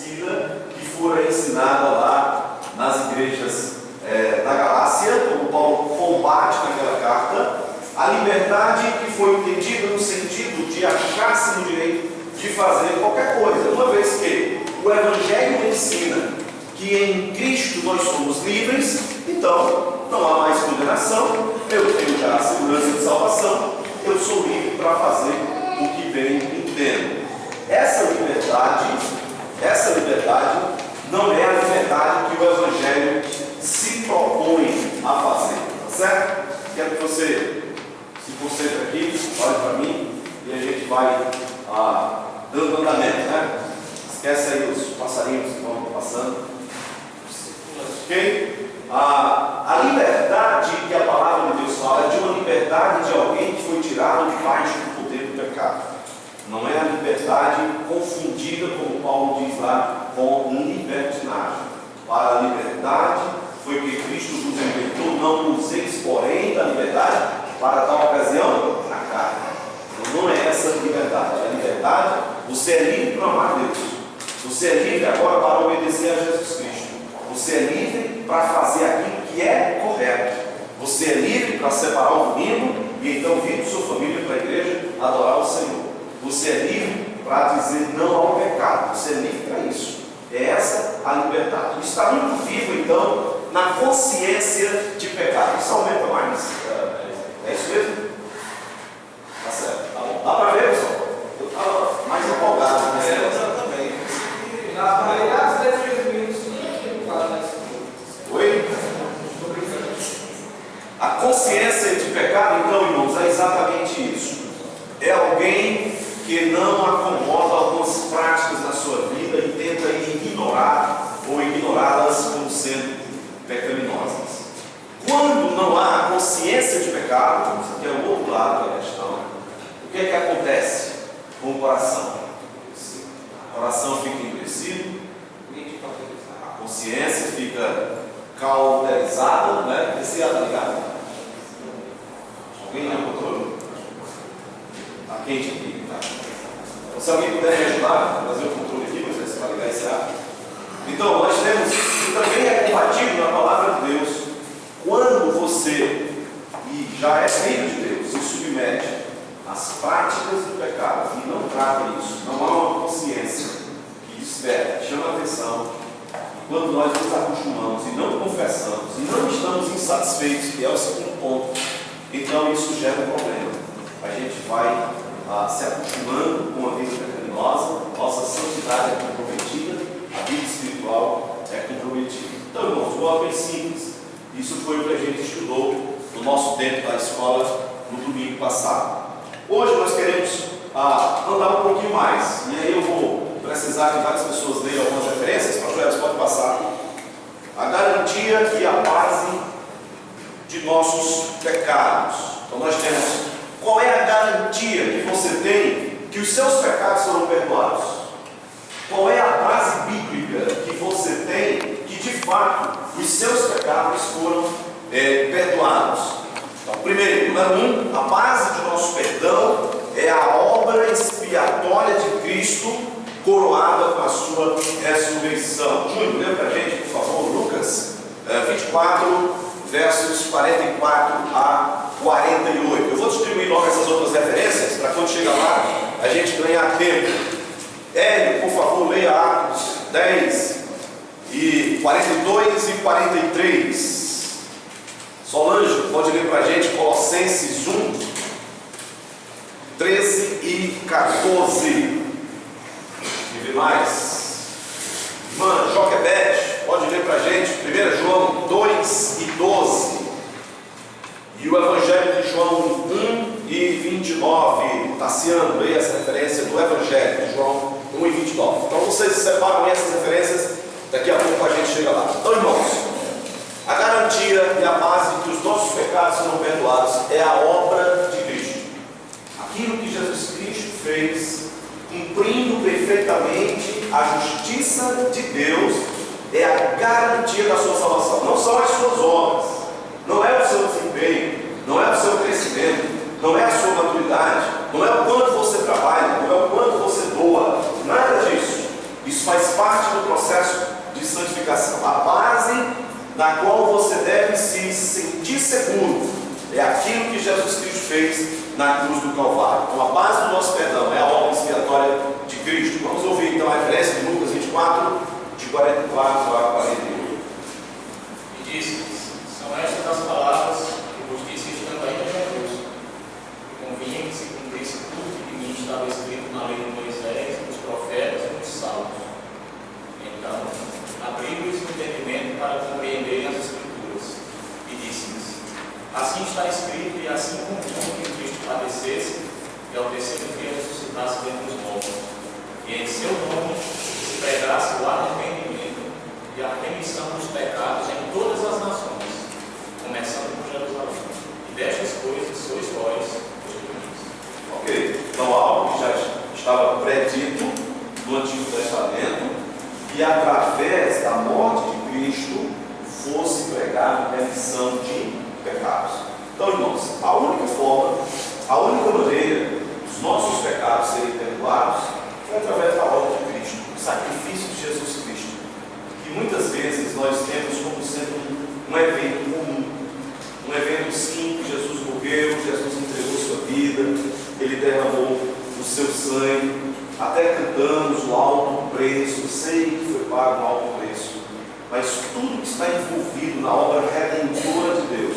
distorcida que fora ensinada lá nas igrejas da Galácia, como Paulo combate naquela carta, a liberdade que foi entendida no sentido de achar-se no direito de fazer qualquer coisa, uma vez que o Evangelho ensina que em Cristo nós somos livres, então não há mais condenação, eu tenho já a segurança de salvação, eu sou livre para fazer o que bem entendo. Essa liberdade não é a liberdade que o Evangelho se propõe a fazer, tá certo? Quero que você se concentre aqui, olhe para mim e a gente vai dando andamento, né? Esquece aí os passarinhos que vão passando. Ok? A liberdade que a palavra de Deus fala é de uma liberdade de alguém que foi tirado debaixo do poder do pecado. Não é a liberdade confundida, como Paulo diz lá, com libertinagem. Para a liberdade foi que Cristo nos libertou, não useis, porém, da liberdade para tal ocasião na carne. Então, não é essa liberdade. A liberdade, você é livre para amar Deus. Você é livre agora para obedecer a Jesus Cristo. Você é livre para fazer aquilo que é correto. Você é livre para separar o domingo e então vir com sua família para a igreja adorar o Senhor. Você é livre para dizer não ao pecado. Você é livre para isso. É essa a liberdade. Isso está muito vivo, então, na consciência de pecado. Isso aumenta mais. É isso mesmo? Tá certo. Tá bom. Dá para ver, pessoal? Eu estava mais empolgado. Exatamente. Na realidade, Oi? A consciência de pecado, então, irmãos, é exatamente isso. É alguém que não acomoda algumas práticas na sua vida e tenta ignorar ou ignorá-las como sendo pecaminosas. Quando não há consciência de pecado, isso aqui é o outro lado da questão, o que é que acontece com o coração? O coração fica endurecido, a consciência fica cauterizada, né? Esse é ligado. Alguém tem controle? Está quente aqui, tá? Então, se alguém puder me ajudar a fazer o controle aqui, não sei se vai ligar esse ar. Então, nós temos, e também é combatido na palavra de Deus, quando você, e já é filho de Deus, se submete às práticas do pecado e não trata isso, não há uma consciência que desperta, chama a atenção. Quando nós nos acostumamos e não confessamos e não estamos insatisfeitos, que é o segundo ponto, então isso gera um problema. A gente vai se acostumando com a vida pecaminosa, nossa santidade é comprometida, a vida espiritual é comprometida. Então, irmãos, o bem simples. Isso foi o que a gente estudou no nosso tempo da escola no domingo passado. Hoje nós queremos andar um pouquinho mais, e aí eu vou precisar que várias pessoas leiam algumas referências. Pastor, pode passar. A garantia e a base de nossos pecados. Então nós temos, qual é a garantia que você tem que os seus pecados serão perdoados? Qual é a base bíblica que você tem que de fato os seus pecados foram perdoados? Então, primeiro, número 1, a base de nosso perdão é a obra expiatória de Cristo, coroada com a sua ressurreição. Júlio, lê para a gente, por favor, Lucas 24, versos 44 a 48. Eu vou distribuir logo essas outras referências, para quando chegar lá, a gente ganhar tempo. Hélio, por favor, leia Atos 10, e 42 e 43. Solange, pode ler para a gente Colossenses 1, 13 e 14. E mais. Irmã Joquebede, pode ler para a gente 1 João 2 e 12. E o Evangelho de João 1 e 29. Tassiano, leia essa referência do Evangelho de João 1 e 29. Então vocês separam essas referências, daqui a pouco a gente chega lá. Então, irmãos, a garantia e a base de que os nossos pecados serão perdoados é a obra de Cristo. Aquilo que Jesus Cristo fez, cumprindo perfeitamente a justiça de Deus, é a garantia da sua salvação. Não são as suas obras, não é o seu desempenho, não é o seu crescimento, não é a sua maturidade, não é o quanto você trabalha, não é o quanto você doa, nada disso. Isso faz parte do processo de santificação. A base na qual você deve se sentir seguro é aquilo que Jesus Cristo fez na cruz do Calvário. Então a base do nosso perdão é a obra expiatória de Cristo. Vamos ouvir então a referência de Lucas 24, de 44 a 48. E disse-lhes: são estas as palavras que vos disse estando ainda convosco, que convinha que se cumprisse tudo que de mim estava escrito na lei de Moisés, nos profetas e nos salmos. Então, abriu-lhes o entendimento para compreenderem as Escrituras. E disse-lhes: assim está escrito, e assim convinha que Cristo padecesse, e ao terceiro dia ressuscitasse dentre os mortos, e em seu nome se pregasse o arrependimento e a remissão dos pecados em todas as nações, começando por Jerusalém. E destas coisas sois vós testemunhas. Ok? Então algo que já estava predito no Antigo Testamento, que através da morte de Cristo fosse pregada a remissão de pecados. Então, irmãos, a única forma, a única maneira dos nossos pecados serem perdoados é através da obra de Cristo, o sacrifício de Jesus Cristo, que muitas vezes nós temos como sendo um evento comum, um evento simples. Jesus morreu, Jesus entregou sua vida, Ele derramou o seu sangue, até cantamos o alto preço, sei que foi pago um alto preço, mas tudo que está envolvido na obra redentora de Deus,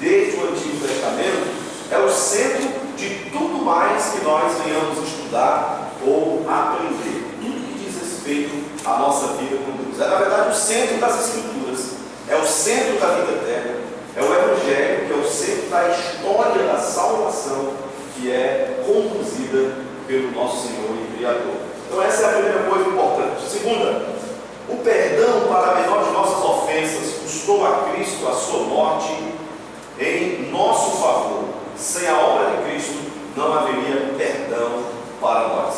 desde o Antigo Testamento, é o centro de tudo mais que nós venhamos estudar ou aprender, tudo que diz respeito à nossa vida com Deus. É, na verdade, o centro das Escrituras, é o centro da vida eterna, é o Evangelho, que é o centro da história da salvação, que é conduzida pelo nosso Senhor e Criador. Então essa é a primeira coisa importante. Segunda, o perdão para a menor de nossas ofensas custou a Cristo a sua morte em nosso favor. Sem a obra de Cristo não haveria perdão para nós.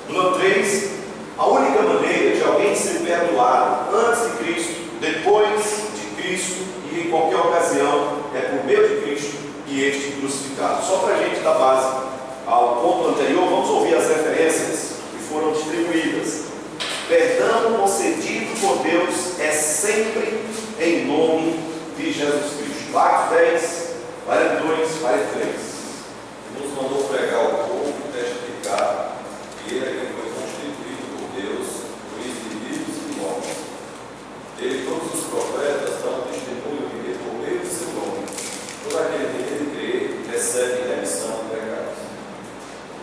Número 3, a única maneira de alguém ser perdoado antes de Cristo, depois de Cristo e em qualquer ocasião é por meio de Cristo e este crucificado. Só para a gente dar base ao ponto anterior, vamos ouvir as referências que foram distribuídas. Perdão concedido por Deus é sempre em nome de Jesus Cristo. Atos 10, 42, 43. Nos mandou pregar ao povo e testificar que ele é que foi constituído por Deus, juiz de vivos e mortos. Ele e todos os profetas dão testemunho de que por meio de seu nome, todo aquele que nele crê recebe remissão de pecados.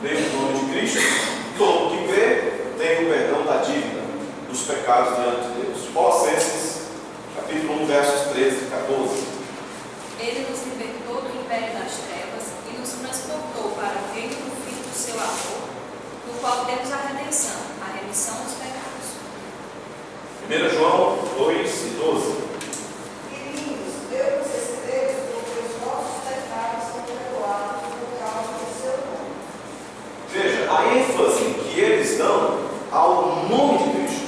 Mesmo nome de Cristo, todo que crê tem o perdão da dívida dos pecados diante de Deus. Colossenses, capítulo 1, versos 13 e 14. Ele nos libertou do império das trevas e nos transportou para o reino do Filho do seu amor, no qual temos a redenção, a remissão dos pecados. 1 João 2 e 12. Filhinhos, Deus recebeu porque os nossos pecados são perdoados por causa do seu nome. Veja, a ênfase que eles dão ao nome de Cristo.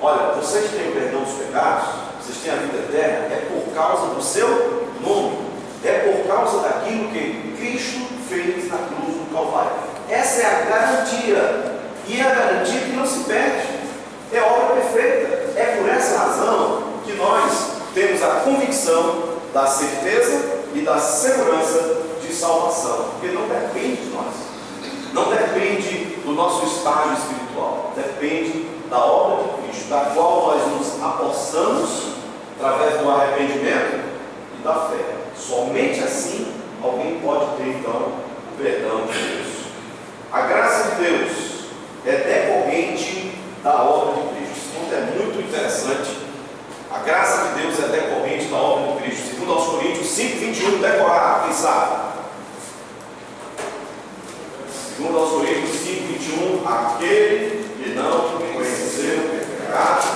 Olha, vocês têm o perdão dos pecados, vocês têm a vida eterna, é por causa do seu nome. É por causa daquilo que Cristo fez na cruz do Calvário. Essa é a garantia. E é a garantia que não se perde. É obra perfeita. É por essa razão que nós temos a convicção da certeza e da segurança de salvação. Porque não depende de nós. Não depende do nosso estágio espiritual, depende da obra de Cristo, da qual nós nos apossamos através do arrependimento e da fé. Somente assim alguém pode ter então o perdão de Deus. A graça de Deus é decorrente da obra de Cristo. Esse ponto é muito interessante. A graça de Deus é decorrente da obra de Cristo. Segundo aos Coríntios 5, 21, decorar, quem sabe? Segundo aos Coríntios 5, 21, aquele que não conheceu o pecado,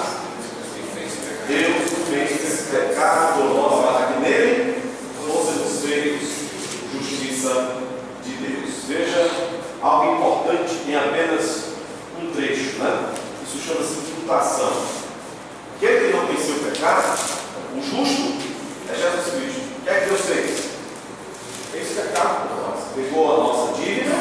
Deus fez pecado por nós, para que nele fôssemos feitos justiça de Deus. Veja algo importante em apenas um trecho, né? Isso chama-se imputação. Aquele que não conheceu o pecado, o justo, é Jesus Cristo. O que é que Deus fez? Fez pecado por nós. Pegou a nossa dívida,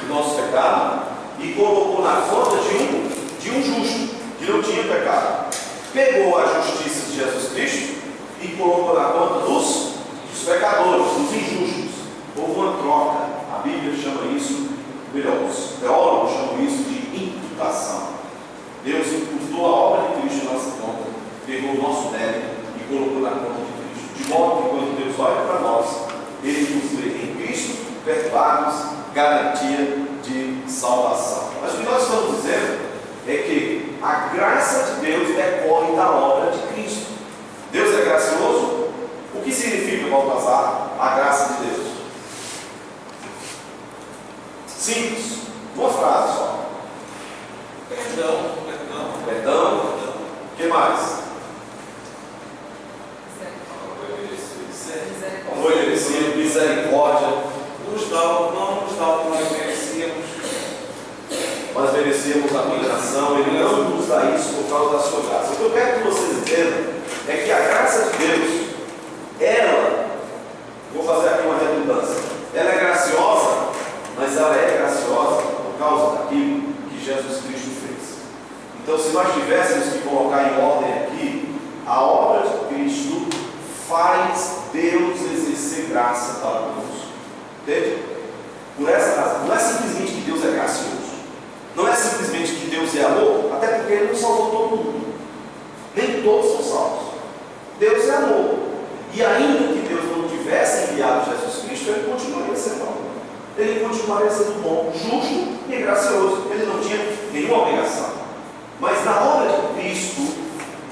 o nosso pecado, e colocou na conta de um de um justo, que não tinha pecado. Pegou a justiça de Jesus Cristo e colocou na conta dos pecadores, dos injustos. Houve uma troca. A Bíblia chama isso, melhor, os teólogos chamam isso de imputação. Deus imputou a obra de Cristo em nossa conta, pegou o nosso mérito e colocou na conta de Cristo. De modo que quando Deus olha para nós, Ele nos vê em Cristo, perdoados, garantia de salvação. Mas o que nós estamos dizendo é que a graça de Deus decorre da obra de Cristo. Deus é gracioso? O que significa, Baltazar, a graça de Deus? Simples, uma frase só. Perdão. O que mais? Amor merecido, misericórdia. Não nos dá o que nós merecíamos. Nós merecíamos a condenação, Ele não nos dá isso por causa da sua graça. O que eu quero que vocês entendam é que a graça de Deus, ela, vou fazer aqui uma redundância, ela é graciosa, mas ela é graciosa por causa daquilo que Jesus Cristo fez. Então, se nós tivéssemos que colocar em ordem aqui, a obra de Cristo faz Deus exercer graça para conosco. Entende? Por essa razão, não é simplesmente que Deus é gracioso. Não é simplesmente que Deus é amor, até porque Ele não salvou todo mundo. Nem todos são salvos. Deus é amor. E ainda que Deus não tivesse enviado Jesus Cristo, Ele continuaria sendo amor. Ele continuaria sendo bom, justo e gracioso. Ele não tinha nenhuma obrigação. Mas na obra de Cristo,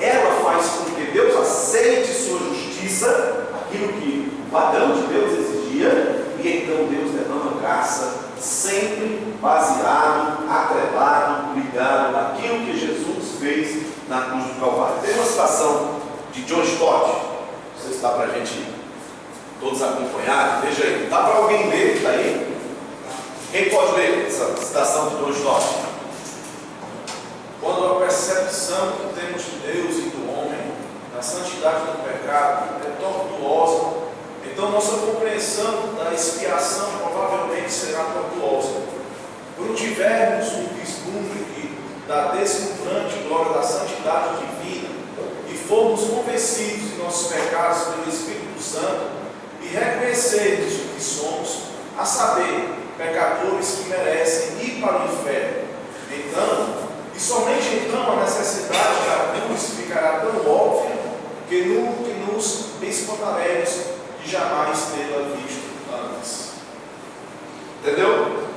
ela faz com que Deus aceite sua justiça, aquilo que o padrão de Deus exigia, e então Deus derrama graça, sempre baseado, atrelado, ligado naquilo que Jesus fez na cruz do Calvário. Tem uma citação de John Stott, não sei se dá para a gente todos acompanhar, veja aí, dá para alguém ler? Está aí? Quem pode ler essa citação de John Stott? Quando a percepção que temos de Deus e do homem, da santidade do pecado, é tortuosa, então nossa compreensão da expiação provavelmente será tortuosa. Quando tivermos um vislumbre da deslumbrante glória da santidade divina e formos convencidos de nossos pecados pelo Espírito Santo e reconhecermos o que somos, a saber, pecadores que merecem ir para o inferno, então, e somente então a necessidade da cruz ficará tão óbvia que nos espantaremos de jamais tê-la visto antes. Entendeu?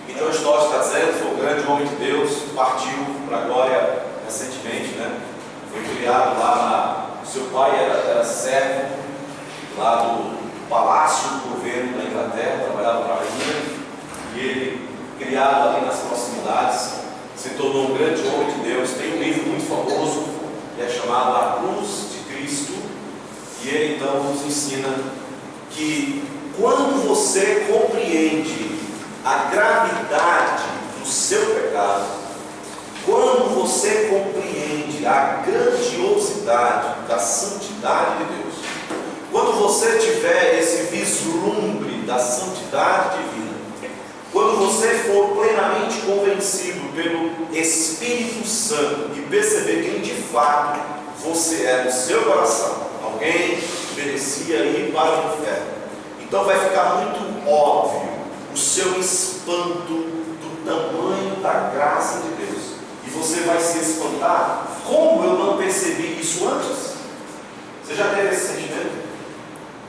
Então Stott está dizendo, foi um grande homem de Deus, partiu para a glória recentemente, né? Foi criado lá o seu pai era servo lá do palácio do governo da Inglaterra, trabalhava para a rainha, e ele, criado ali nas proximidades, se tornou um grande homem de Deus. Tem um livro muito famoso que é chamado A Cruz de Cristo, e ele então nos ensina que quando você compreende a gravidade do seu pecado, quando você compreende a grandiosidade da santidade de Deus, quando você tiver esse vislumbre da santidade divina, quando você for plenamente convencido pelo Espírito Santo e perceber quem de fato você é no seu coração, alguém que merecia ir para o inferno, então vai ficar muito óbvio o seu espanto do tamanho da graça de Deus. E você vai se espantar. Como eu não percebi isso antes? Você já teve esse sentimento?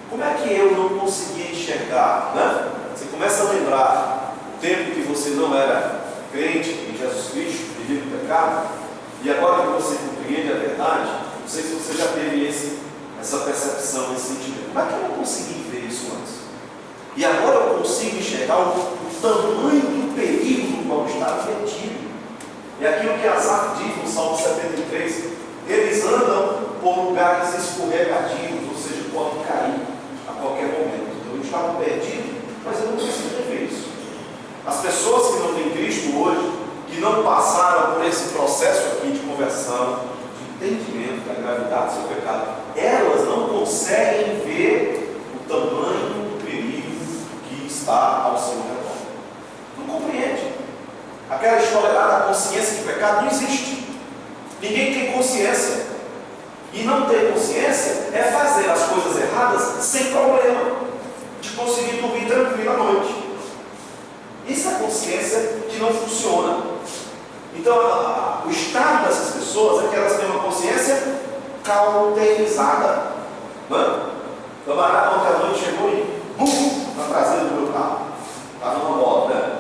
Como é que eu não conseguia enxergar? Né? Você começa a lembrar o tempo que você não era crente em Jesus Cristo, devido ao pecado, e agora que você compreende a verdade, não sei se você já teve essa percepção, esse sentimento. Como é que eu não consegui ver isso antes? E agora eu consigo enxergar o tamanho do perigo no qual está metido. É aquilo que Asaf diz no Salmo 73. Eles andam por lugares escorregadios, ou seja, podem cair a qualquer momento. Então eu estava perdido, mas eu não consigo ver isso. As pessoas que não têm Cristo hoje, que não passaram por esse processo aqui de conversão, de entendimento da gravidade do seu pecado, elas não conseguem ver o tamanho do perigo que está ao seu redor. Não compreende. aquela história lá da consciência de pecado não existe. Ninguém tem consciência. E não ter consciência é fazer as coisas erradas sem problema, de conseguir dormir tranquilo à noite. Isso é consciência que não funciona. Então, o estado dessas pessoas é que elas têm uma consciência cauterizada. O camarada ontem à noite chegou e na traseira do meu carro. Estava numa moto, né?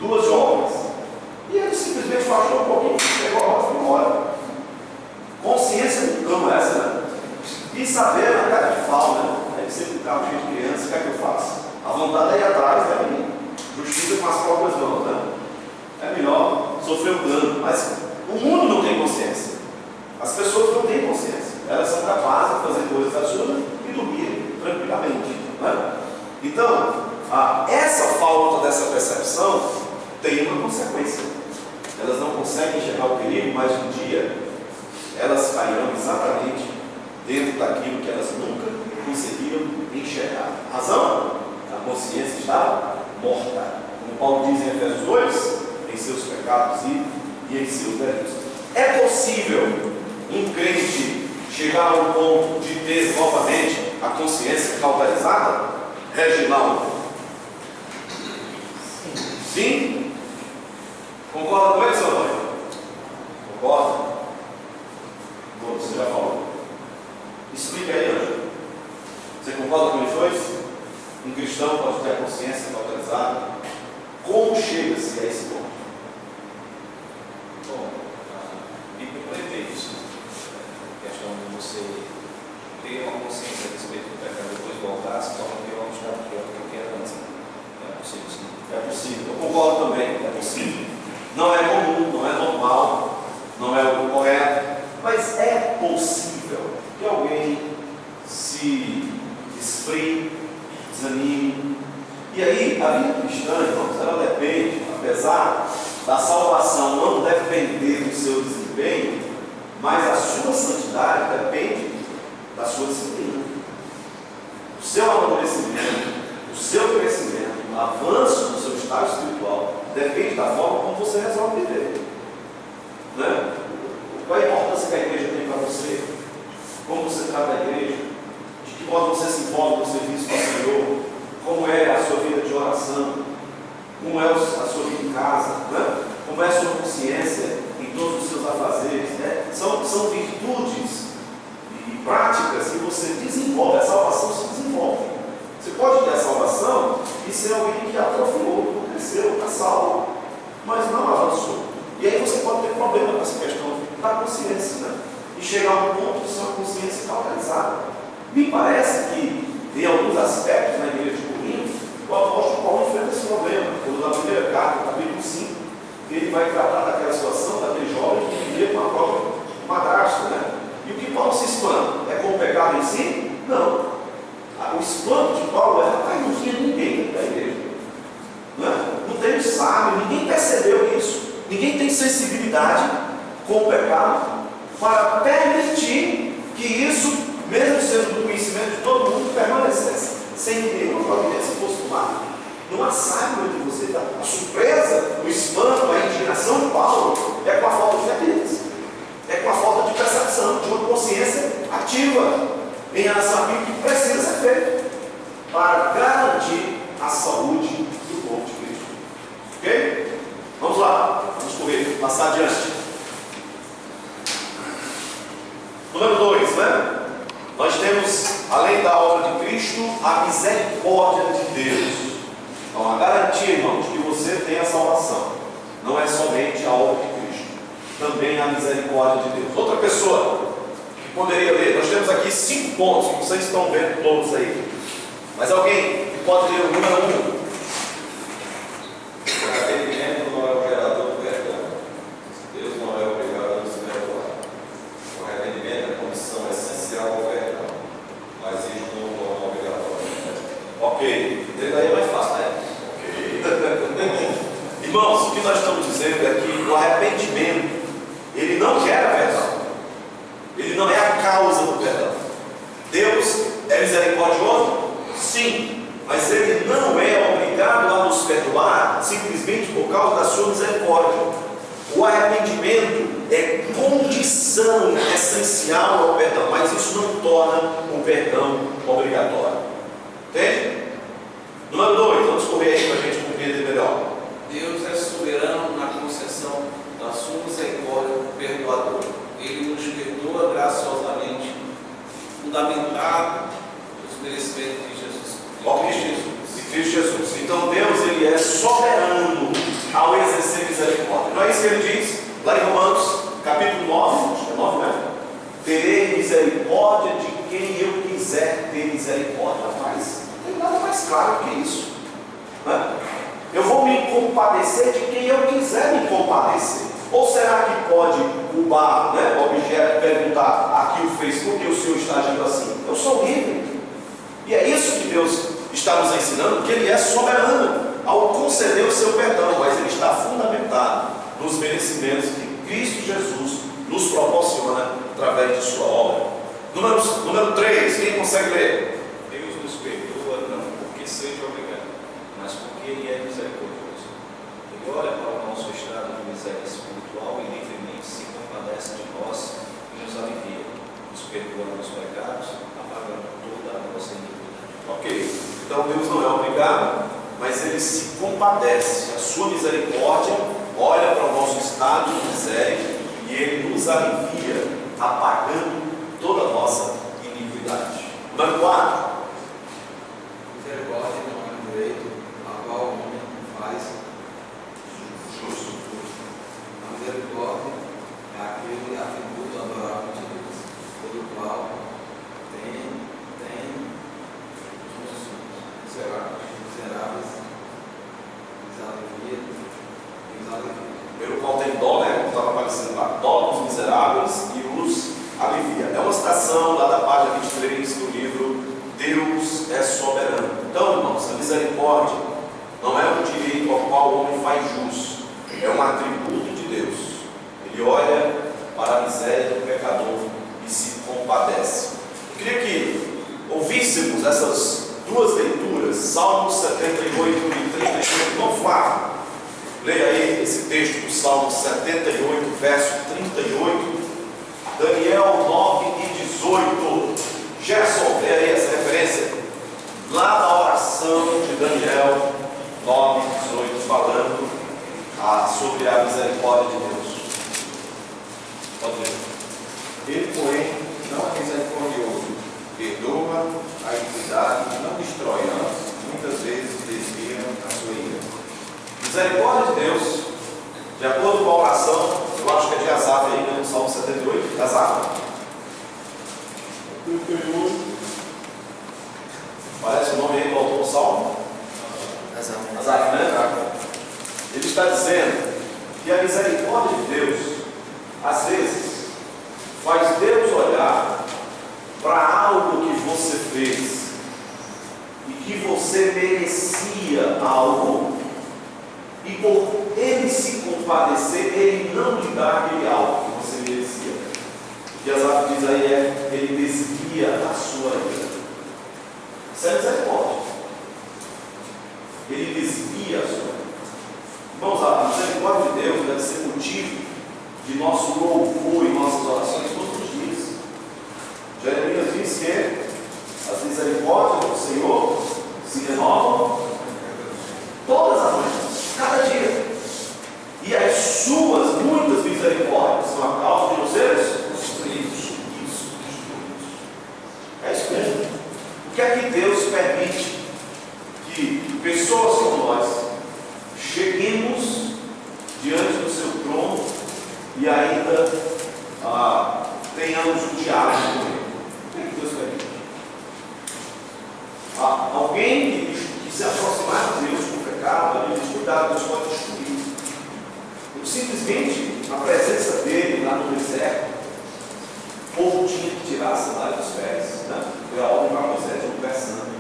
2 jovens. E ele simplesmente baixou um pouquinho, pegou a moto e foi embora. Consciência do cão essa, né? E saber na cara de pau, né? Aí você tem um carro cheio de criança, o que é que eu faço? A vontade é ir atrás, né? Justiça com as próprias mãos, né? É melhor sofrer o dano, mas o mundo não tem consciência. As pessoas não têm consciência. Elas são capazes de fazer coisas absurdas e dormir tranquilamente, né? Então, essa falta dessa percepção tem uma consequência. Elas não conseguem enxergar o perigo, mas um dia elas cairão exatamente dentro daquilo que elas nunca conseguiram enxergar. Razão? A consciência está morta. Como Paulo diz em Efésios 2, em seus pecados e em seus delitos. É possível um crente chegar ao ponto de ter novamente a consciência cauterizada? Reginaldo? Sim? Concorda com ele, seu Antônio? Concorda? Bom, você já falou. Explica aí, Ângelo. Você concorda com os dois? Um cristão pode ter a consciência cauterizada. Como chega-se a esse ponto? Bom, a Bíblia prevê isso. A questão de você ter uma consciência a respeito do pecado e depois voltar, se torna pior no estado pior do que era antes. É possível, sim. É possível. Eu concordo também. É possível. Não é comum, não é normal, não é o correto, mas é possível que alguém se esfrie, desanime. E aí, a vida cristã, irmãos, ela depende, apesar da salvação não depender do seu desempenho, mas a sua santidade depende da sua disciplina. O seu amadurecimento, o seu crescimento, o avanço do seu estado espiritual depende da forma como você resolve viver. Né? Qual a importância que a igreja tem para você? Como você trata a igreja? De que modo você se envolve no serviço do Senhor? Como é a sua vida de oração? Como é a sua vida em casa? Né? Como é a sua consciência em todos os seus afazeres? Né? São virtudes e práticas que você desenvolve. A salvação se desenvolve. Você pode ter a salvação e ser alguém que atrofiou, não cresceu, está salvo, mas não avançou. E aí você pode ter problema com essa questão da consciência, né? E chegar a um ponto de sua consciência cauterizada. Me parece que, em alguns aspectos na igreja de Corinto, o apóstolo Paulo enfrenta esse problema. Quando na primeira carta, capítulo 5, ele vai tratar daquela situação daquele jovem que vivia com a própria madrasta, né? E o que Paulo se espanta? É com o pecado em si? Não. O espanto de Paulo é: rapaz, não tinha ninguém dentro da igreja. Não tem sábio, ninguém percebeu isso. Ninguém tem sensibilidade com o pecado para permitir que isso, mesmo sendo do conhecimento de todo mundo, permanecesse sem que nenhuma providência fosse tomada. Não há sábio entre você. A surpresa, o espanto, a indignação de Paulo é com a falta de evidência, é com a falta de percepção, de uma consciência ativa em relação àquilo que precisa ser feito para garantir a saúde do povo de Cristo. Ok? Vamos lá, vamos correr, passar adiante. Número 2, né? Nós temos, além da obra de Cristo, a misericórdia de Deus. Então, a garantia, irmãos, que você tem a salvação não é somente a obra de Cristo, também a misericórdia de Deus. Outra pessoa que poderia ler, nós temos aqui 5 pontos, que vocês estão vendo todos aí. Mas alguém que pode ler o número 1? O arrependimento não é o gerador do perdão. Deus não é obrigado a nos perdoar. O arrependimento é a condição essencial ao perdão, mas isso não é obrigatório. Ok, daí é mais fácil, né? Irmãos, o que nós estamos dizendo é que o arrependimento, ele não gera perdão. Ele não é a causa do perdão. Deus é misericordioso? Sim. Mas Ele não é obrigado a nos perdoar simplesmente simplesmente por causa da sua misericórdia. O arrependimento é condição essencial ao perdão, mas isso não torna o perdão obrigatório. Entende? Número 2, vamos correr aí para a gente compreender melhor. Deus é soberano na concessão da sua misericórdia perdoadora. Ele nos perdoa graciosamente, fundamentado nos merecimentos de Jesus. De Cristo Jesus. Então Deus, ele é soberano ao exercer misericórdia. Não é isso que ele diz lá em Romanos capítulo 9, acho que é 9, né? Terei misericórdia de quem eu quiser ter misericórdia. Rapaz, não tem nada mais claro que isso, né? Eu vou me compadecer de quem eu quiser me compadecer. Ou será que pode o bar, né, o objeto, perguntar: aqui o fez porque o senhor está agindo assim? Eu sou livre. E é isso que Deus está nos ensinando, que Ele é soberano ao conceder o seu perdão, mas Ele está fundamentado nos merecimentos que Cristo Jesus nos proporciona através de sua obra. Número 3, quem consegue ler? Deus nos perdoa não porque seja obrigado, mas porque Ele é misericordioso. Ele olha para o nosso estado de miséria espiritual e livremente se compadece de nós e nos alivia, nos perdoa os pecados, apagando toda a nossa iniquidade. Ok, então Deus não é obrigado, mas Ele se compadece. A sua misericórdia olha para o nosso estado de miséria e Ele nos alivia, apagando toda a nossa iniquidade. Número 4. Misericórdia não é um direito a qual o homem faz justo. A misericórdia é aquele atributo adorável de Deus, pelo qual tem miseráveis, Pelo qual tem dó, né? Como estava aparecendo lá, dó dos miseráveis e os alivia. É uma citação lá da página 23 do livro Deus é Soberano. Então, irmãos, a misericórdia não é um direito ao qual o homem faz jus, é um atributo de Deus. Ele olha para a miséria do pecador e se compadece. Eu queria que ouvíssemos essas duas leituras, Salmos 78 e 38, não Flávio. Leia aí esse texto do Salmo 78, verso 38, Daniel 9 e 18. Gerson, leia aí essa referência, lá na oração de Daniel 9 e 18, falando sobre a misericórdia de Deus. Pode ler. Ele, porém, não é misericordioso, perdoa a iniquidade, não destrói antes, muitas vezes desvia a sua ira. Misericórdia de Deus, de acordo com a oração, eu acho que é de Asaf aí, né, no Salmo 78, Asaf. Parece o nome aí do autor do Salmo? Asaf, né? Ele está dizendo que a misericórdia de Deus, às vezes, faz Deus olhar para algo que você fez e que você merecia algo, e por Ele se compadecer, Ele não lhe dá aquele algo que você merecia. O que Asaf diz aí é: Ele desvia a sua ira. Isso é misericórdia. Ele desvia a sua ira. Irmãos, a misericórdia de Deus deve ser motivo de nosso louvor em nossas orações todos os dias. Jeremias diz que as misericórdias do Senhor se renovam todas as manhãs, cada dia. E as suas muitas misericórdias são a causa de nós sermos construídos. Isso. É isso mesmo. O que é que Deus permite que pessoas como nós cheguemos diante do seu trono e ainda tenhamos um diálogo com Ele? O que é que Deus permite? Alguém que se aproximar de Deus com o pecado, ele diz: cuidado, Deus pode destruir. Simplesmente a presença dele lá no deserto, o povo tinha que tirar a sandália dos pés, né? Foi a ordem para Moisés, no verso santo.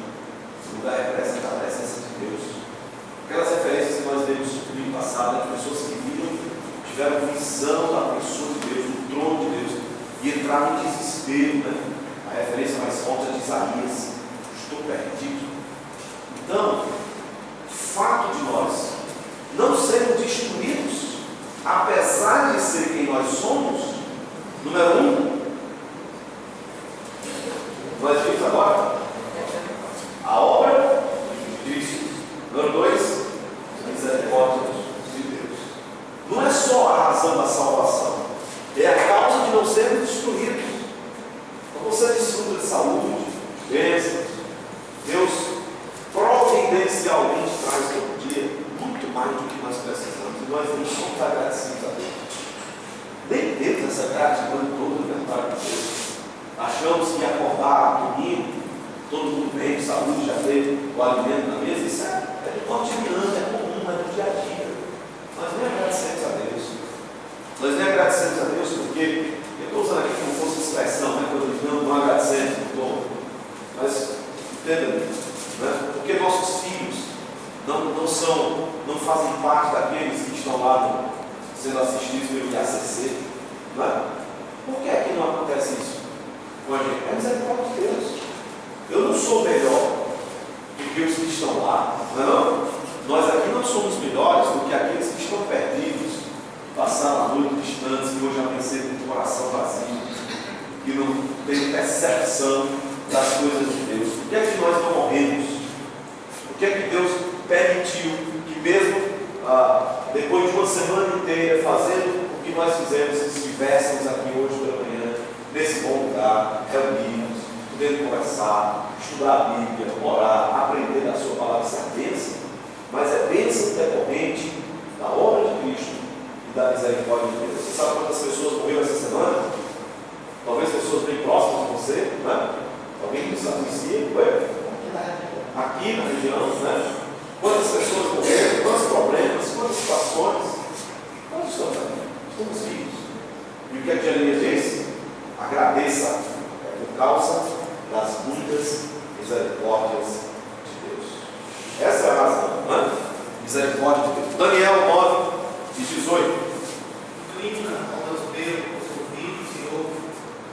Esse lugar representa a presença de Deus. destruídos, apesar de ser quem nós somos? Número 1, nós vimos agora a obra de Cristo. Número 2, a misericórdia de Deus. Não é só a razão da salvação, é a causa de não sermos destruídos. Então você desfruta de saúde, de bênçãos. Deus providencialmente traz todo dia muito mais do que nós precisamos. E nós não somos agradecidos a Deus. Nem temos essa gratidão toda, né, para Deus. Achamos que acordar, domingo, todo mundo bem, de saúde, já teve o alimento na mesa. Isso é do cotidiano, é comum, é do dia a dia. Nós nem agradecemos a Deus. Nós nem agradecemos a Deus porque, eu estou usando aqui como fosse expressão, né, quando eu digo não agradecemos, mas entenda, né, porque nossos filhos não fazem parte daqueles que estão lá sendo assistidos pelo IACC, não é? Por que aqui não acontece isso com a gente? É misericórdia de Deus. Eu não sou melhor do que os que estão lá, não. Nós aqui não somos melhores do que aqueles que estão perdidos, que passaram a noite distantes, que hoje amanheceram com o coração vazio, que não têm percepção das coisas de Deus. Por que é que nós não morremos? Por que é que Deus permitiu que mesmo depois de uma semana inteira fazendo o que nós fizemos, estivéssemos aqui hoje pela manhã, nesse bom lugar, reunidos, podendo conversar, estudar a Bíblia, orar, aprender da sua palavra? Isso é bênção, mas é bênção decorrente da obra de Cristo e da misericórdia de Deus. Você sabe quantas pessoas morreram essa semana? Talvez pessoas bem próximas de você, né? Alguém que sabe conhecia, aqui na região, né? Quantas pessoas morreram, quantos problemas, quantas situações. Nós estamos aqui, estamos vivos. E o que a Jeremias diz? Agradeça por causa das muitas misericórdias de Deus. Essa é a razão, né? Misericórdia de Deus. Daniel 9 e 18. Inclina aos meus ouvidos e ouve,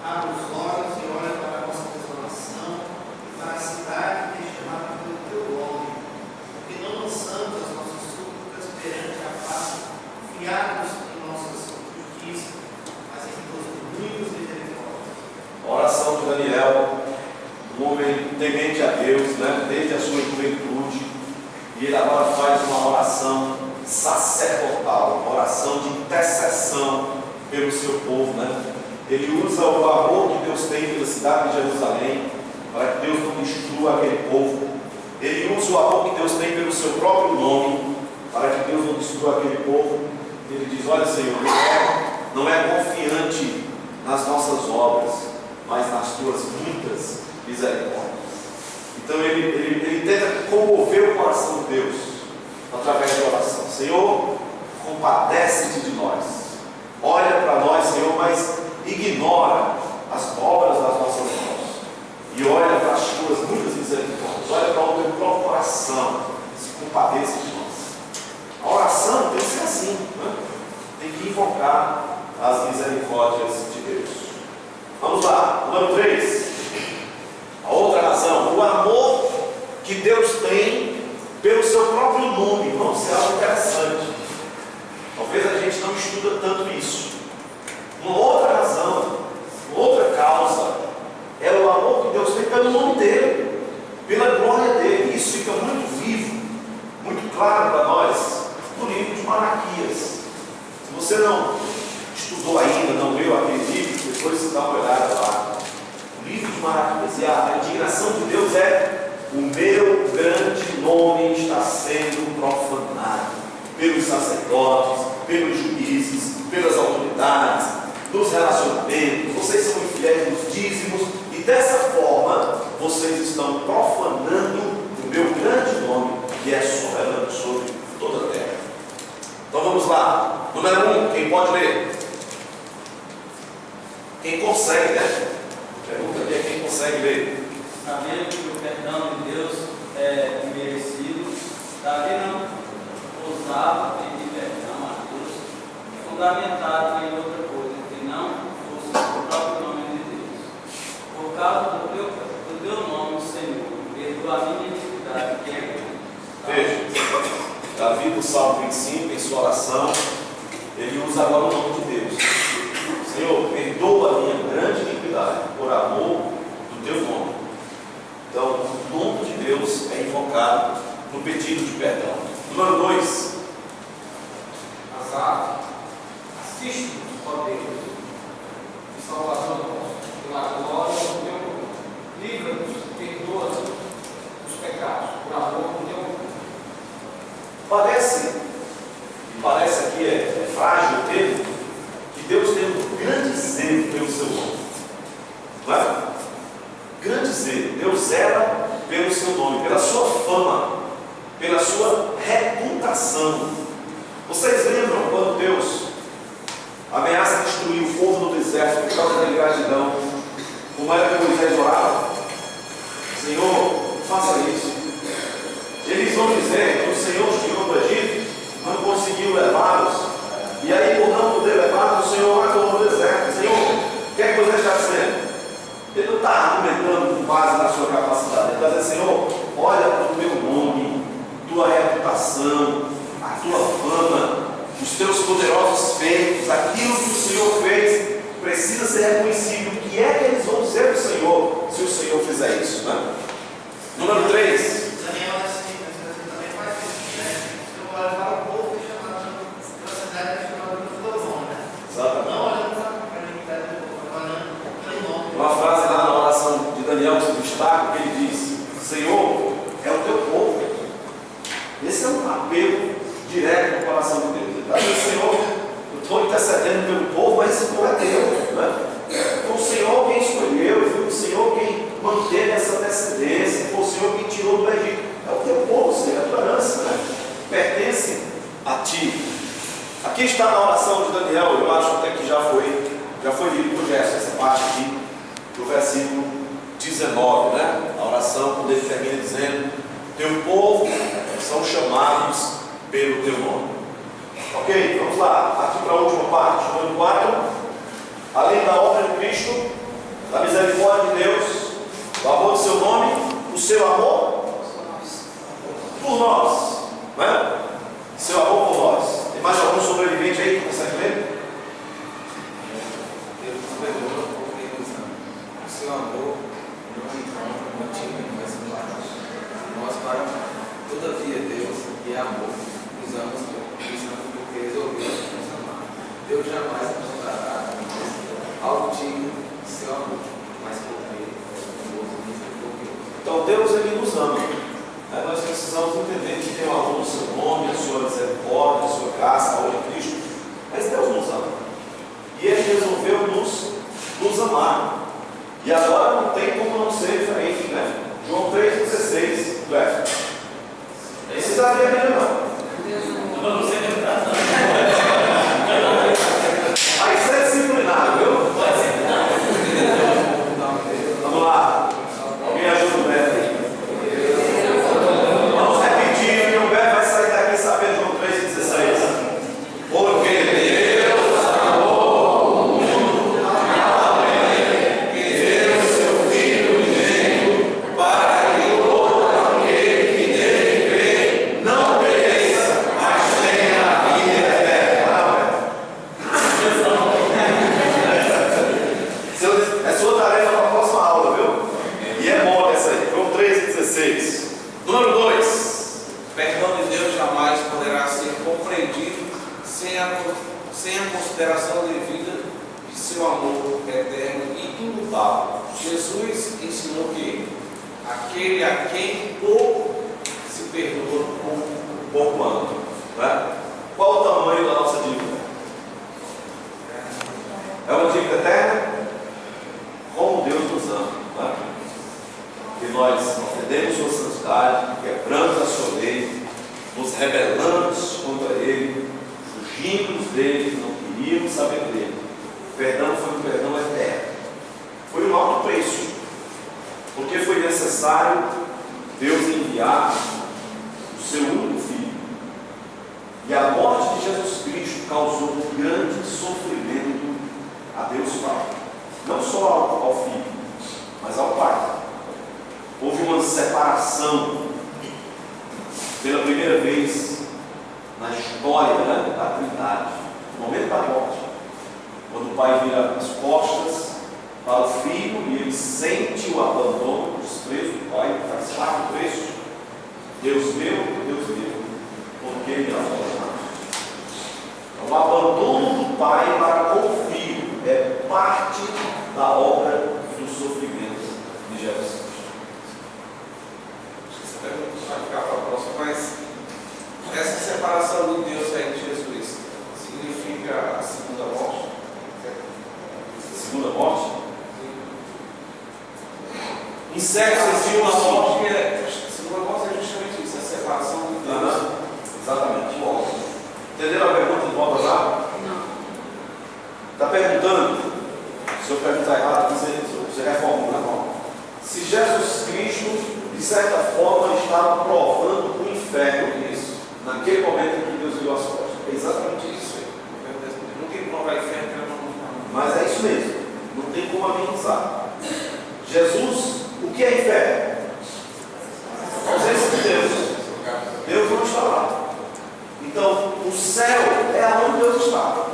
abre os olhos e olha para a nossa desolação e para a cidade que é chamada pelo teu nome, porque não lançamos as nossas súplicas perante a face, confiados em nossas justiças, mas em tuas muitas misericórdias. A oração de Daniel, um homem temente a Deus, né? Desde a sua juventude, e ele agora faz uma oração sacerdotal, uma oração de intercessão pelo seu povo, né? Ele usa o amor que Deus tem pela cidade de Jerusalém, para que Deus não destrua aquele povo. Ele usa o amor que Deus tem pelo seu próprio nome, para que Deus não destrua aquele povo. Ele diz: olha, Senhor, não é confiante nas nossas obras, mas nas tuas muitas misericórdias. Então ele tenta comover o coração de Deus através da oração. Senhor, compadece-te de nós. Olha para nós, Senhor, mas ignora as obras das nossas mãos. E olha para as tuas muitas misericórdias. Olha para o teu próprio coração. Se compadeça de nós. A oração tem que ser assim, né? Tem que invocar as misericórdias de Deus. Vamos lá, número 3. A outra razão, o amor que Deus tem pelo seu próprio nome. Irmãos, isso é algo interessante. Talvez a gente não estuda tanto isso. Uma outra razão, outra causa, é o amor que Deus tem pelo nome dele, pela glória dele. Isso fica muito vivo, muito claro para nós no livro de Malaquias. Se você não estudou ainda, não leu aquele livro, depois você dá uma olhada lá. O livro de Malaquias, e a indignação de Deus é: o meu grande nome está sendo profanado pelos sacerdotes, pelos juízes, pelas autoridades, nos relacionamentos. Vocês são infiéis nos dízimos e dessa forma vocês estão profanando o meu grande nome, que é soberano sobre toda a terra. Então vamos lá. Número 1, quem pode ler? Quem consegue, né? Pergunta aqui é quem consegue ler. Sabendo que o perdão de Deus é merecido, Davi não ousava pedir perdão a Deus, fundamentado em outra coisa, que não fosse o próprio nome de Deus. Por causa do teu nome, Senhor, perdoa a minha iniquidade, que é grande. Veja, Davi, no Salmo 25, em sua oração, ele usa agora o nome de Deus. Senhor, perdoa a minha grande iniquidade por amor do teu nome. Então, o nome de Deus é invocado no pedido de perdão. Número 2. Azar, assiste-nos, ó Deus, o Salvador nosso, pela glória do teu nome. Livra-nos, perdoa-nos os pecados, por amor do teu nome. Parece aqui é frágil o termo, que Deus tem um grande zelo pelo seu nome. Não é? Grande zelo. Deus zela pelo seu nome, pela sua fama, pela sua reputação. Vocês lembram quando Deus ameaça destruir o povo no deserto por causa da ingratidão? Como era que Moisés orava? Senhor, faça isso. Eles vão dizer que o Senhor os tirou do Egito, não conseguiu levá-los, e aí por não poder levá-los, o Senhor matou no deserto. Senhor, o que é que Moisés está dizendo? Ele não está argumentando com base na sua capacidade, ele está dizendo: Senhor, olha para o teu nome, tua reputação, a tua fama, os teus poderosos feitos, aquilo que o Senhor fez, precisa ser reconhecido. O que é que eles vão dizer do Senhor se o Senhor fizer isso, né? Número 3. Daniel também faz isso, né? Eu olho para o povo e chamando pela cidade e chamando pelo teu nome, né? Exatamente. Não olhando para a iniquidade do povo, olhando pelo nome. Uma frase lá na oração de Daniel que se destaca, que ele diz: Senhor, é o teu povo. Esse é um apelo direto no coração de Deus. Ele está dizendo: Senhor, eu estou intercedendo pelo povo, mas esse povo é teu, né? Foi o Senhor quem escolheu, foi o Senhor quem manteve essa descendência, foi o Senhor quem tirou do Egito. É o teu povo, Senhor, é a tua herança, né? Pertence a ti. Aqui está na oração de Daniel, eu acho até que já foi lido por Gerson, essa parte aqui, do versículo 19, né? A oração, quando ele termina dizendo: teu povo são chamados pelo teu nome. Ok, vamos lá, aqui para a última parte, número 4. Além da obra de Cristo, da misericórdia de Deus, do amor do seu nome, o seu amor por nós, né? Seu amor por nós. Tem mais algum sobrevivente aí que consegue ler? Deus nos perdoa porque nos ama. O seu amor não encontra motivo em nossas palavras. Nós para todavia Deus, que é amor, nos ama porque resolveu nos amar. Deus jamais nos dará algo digno de seu amor, mas porque é amoroso e misericordioso. Então Deus, ele nos ama. Nós precisamos entender que tem o amor no seu nome, a sua misericórdia, a sua graça, a obra de Cristo. Mas Deus nos ama. E Ele resolveu nos amar. E agora não tem como não ser diferente, né? João 3,16. Precisa abrir a Bíblia, não. Vamos ser lembrados. Aí você é disciplinado, viu? Vamos lá. Alguém ajuda o Beto aí. Vamos repetir, que o Beto vai sair daqui sabendo João 3,16. Porque Deus amou o mundo que deu o seu Filho unigênito para que todo aquele que nele crê não pereça, mas tenha a vida eterna. É sua tarefa para a próxima aula, viu? E é bom essa aí. João 3,16. Número 2. O perdão de Deus jamais poderá ser compreendido sem a consideração devida de seu amor eterno e imutável. Jesus ensinou que aquele a quem pouco se perdoa, Pouco ano. Né? Qual o tamanho da nossa dívida? É uma dívida eterna? Como Deus nos ama. Né? Que nós ofendemos sua santidade, quebramos a sua lei, nos rebelamos contra Ele, fugimos dele, não queríamos saber dele. O perdão foi um perdão eterno. Foi um alto preço, porque foi necessário Deus enviar o seu único Filho. E a morte de Jesus Cristo causou um grande sofrimento a Deus Pai. Não só ao Filho, mas ao Pai. Houve uma separação pela primeira vez na história, né, da Trindade, no momento da morte, quando o pai vira as costas para o filho e ele sente o abandono, o desprezo do pai, faz parte do preço. Deus meu, porque ele me abandonou. Então, o abandono do pai para com o filho é parte da obra do sofrimento de Jesus Cristo. Essa pergunta vai ficar para a próxima, mas essa separação de Deus aí de Jesus significa a segunda morte? A segunda morte? Encerra a segunda morte. A segunda morte é justamente isso, a separação de Deus. Exatamente. Bom, entenderam a pergunta de volta lá? Não. Está perguntando, se eu perguntar errado, você reformula. Se Jesus Cristo, de certa forma, estava provando o inferno nisso, naquele momento em que Deus virou as costas. É exatamente isso. Não tem como provar inferno, Mas é isso mesmo. Não tem como amenizar. Jesus, o que é inferno? A ausência de Deus. Deus não está lá. Então, o céu é onde Deus está.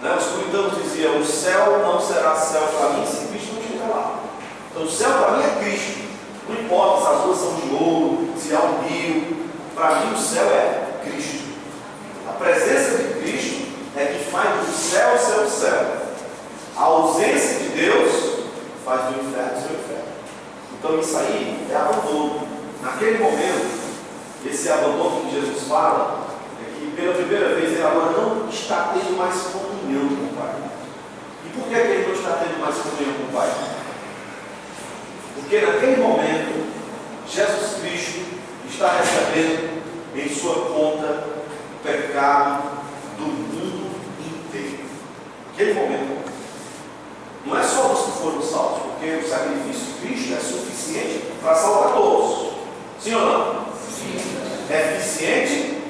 Né? Os puritanos diziam: o céu não será céu para mim se Cristo não estiver lá. Então, o céu para mim é Cristo. Não importa se as ruas são de ouro, se há um rio. Para mim, o céu é Cristo. A presença de Cristo é que faz do céu seu céu. A ausência de Deus faz do inferno seu inferno. Então, isso aí é abandono. Naquele momento, esse abandono que Jesus fala é que pela primeira vez ele agora não está tendo mais comunhão com o Pai. E por que ele não está tendo mais comunhão com o Pai? Porque naquele momento Jesus Cristo está recebendo em sua conta o pecado do mundo inteiro. Naquele momento. Não é só os que foram salvos, porque o sacrifício de Cristo é suficiente para salvar todos. Sim ou não? Sim. É eficiente?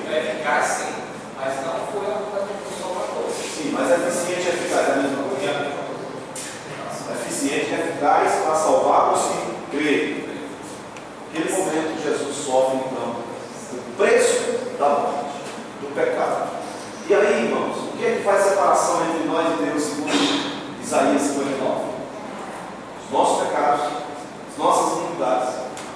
É eficaz, sim, mas não foi a coisa do Salvador. Sim, mas eficiente e eficaz é a mesma coisa. Eficiente e eficaz para salvar os que creem. Naquele momento, Jesus sofre, então, o preço da morte, do pecado. E aí, irmãos, o que é que faz separação entre nós e Deus, segundo Isaías 59? Os nossos pecados, as nossas iniquidades,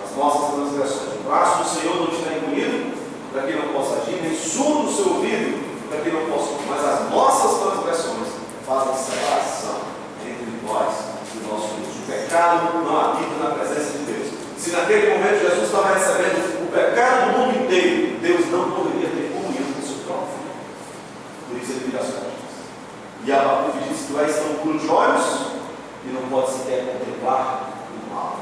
as nossas transgressões. O braço do Senhor não está engolido, para que não possa agir, nem surdo o seu ouvido, para que não possa ouvir. Mas as nossas transgressões fazem separação entre nós e o nosso Deus. O pecado não habita na presença de Deus. Se naquele momento Jesus estava recebendo o pecado do mundo inteiro, Deus não poderia ter comunhão com o seu próprio filho. Por isso ele vira as costas. E Abacuque diz que tu és tão puro de olhos e não pode sequer contemplar o mal.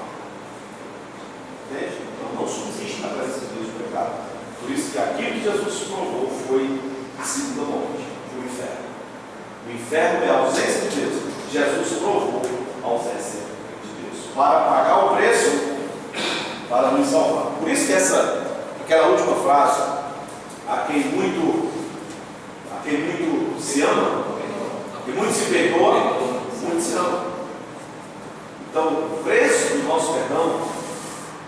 Entende? Então não subsiste na presença de Deus o pecado. Por isso que aquilo que Jesus provou foi a segunda morte, foi o inferno. O inferno é a ausência de Deus. Jesus provou a ausência de Deus para pagar o preço para nos salvar. Por isso que aquela última frase, a quem muito se ama, e muito se perdoa, muito se ama. Então, o preço do nosso perdão,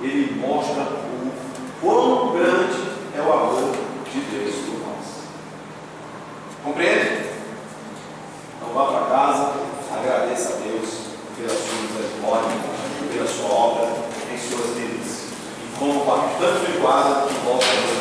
ele mostra o quão grande é o amor de Deus por nós. Compreende? Então vá para casa, agradeça a Deus pela sua misericórdia, pela sua obra em suas vidas. E como bastante guarda, volta a Deus.